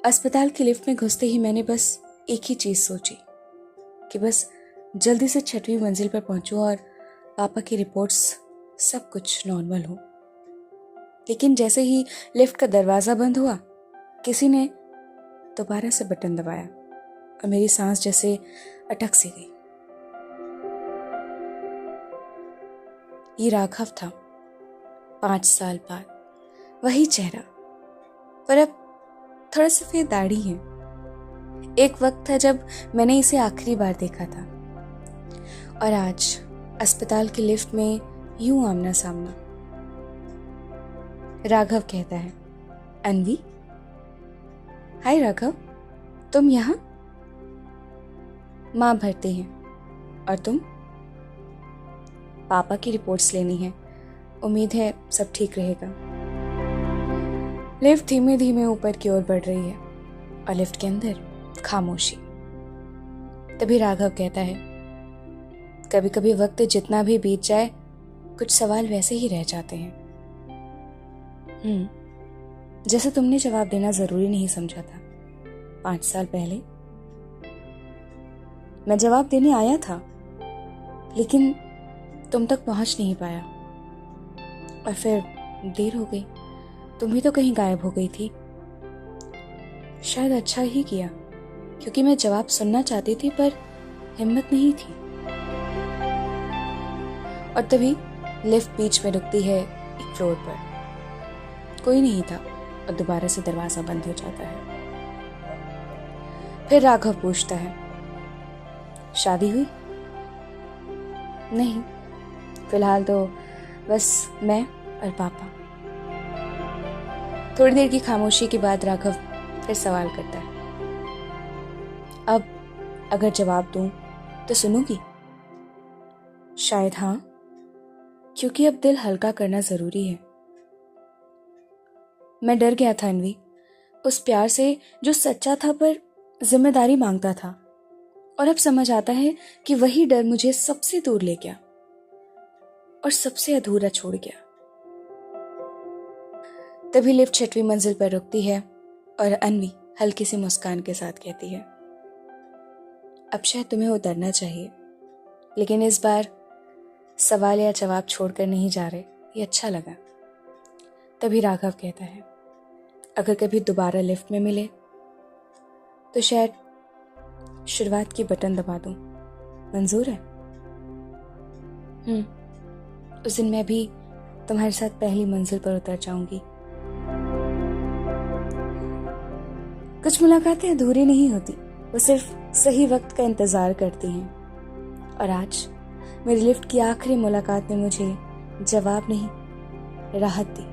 अस्पताल की लिफ्ट में घुसते ही मैंने बस एक ही चीज़ सोची कि बस जल्दी से 6वीं मंजिल पर पहुंचूं और पापा की रिपोर्ट्स सब कुछ नॉर्मल हो। लेकिन जैसे ही लिफ्ट का दरवाज़ा बंद हुआ, किसी ने दोबारा से बटन दबाया और मेरी सांस जैसे अटक सी गई। ये राघव था, 5 साल बाद, वही चेहरा, पर अब थोड़ा सफेद दाढ़ी है। एक वक्त था जब मैंने इसे आखिरी बार देखा था, और आज अस्पताल की लिफ्ट में यूं आमना सामना। राघव कहता है, अन्वी। हाय राघव, तुम यहाँ? माँ भरती हैं। और तुम? पापा की रिपोर्ट्स लेनी है, उम्मीद है सब ठीक रहेगा। लिफ्ट धीमे धीमे ऊपर की ओर बढ़ रही है और लिफ्ट के अंदर खामोशी। तभी राघव कहता है, कभी कभी वक्त जितना भी बीत जाए, कुछ सवाल वैसे ही रह जाते हैं। जैसे तुमने जवाब देना जरूरी नहीं समझा था 5 साल पहले। मैं जवाब देने आया था, लेकिन तुम तक पहुंच नहीं पाया, और फिर देर हो गई। तुम भी तो कहीं गायब हो गई थी। शायद अच्छा ही किया, क्योंकि मैं जवाब सुनना चाहती थी पर हिम्मत नहीं थी। और तभी लिफ्ट बीच में रुकती है एक फ्लोर पर। कोई नहीं था और दोबारा से दरवाजा बंद हो जाता है। फिर राघव पूछता है, शादी हुई? नहीं, फिलहाल तो बस मैं और पापा। थोड़ी देर की खामोशी के बाद राघव फिर सवाल करता है, अब अगर जवाब दूं तो सुनोगी? शायद हाँ, क्योंकि अब दिल हल्का करना जरूरी है। मैं डर गया था अन्वी, उस प्यार से जो सच्चा था पर जिम्मेदारी मांगता था। और अब समझ आता है कि वही डर मुझे सबसे दूर ले गया और सबसे अधूरा छोड़ गया। तभी लिफ्ट 6वीं मंजिल पर रुकती है और अन्वी हल्की सी मुस्कान के साथ कहती है, अब शायद तुम्हें उतरना चाहिए, लेकिन इस बार सवाल या जवाब छोड़कर नहीं जा रहे, ये अच्छा लगा। तभी राघव कहता है, अगर कभी दोबारा लिफ्ट में मिले तो शायद शुरुआत की बटन दबा दूं, मंजूर है? उस दिन मैं भी तुम्हारे साथ पहली मंजिल पर उतर जाऊंगी। कुछ मुलाकातें अधूरी नहीं होती, वो सिर्फ सही वक्त का इंतजार करती हैं। और आज मेरी लिफ्ट की आखिरी मुलाकात ने मुझे जवाब नहीं, राहत दी।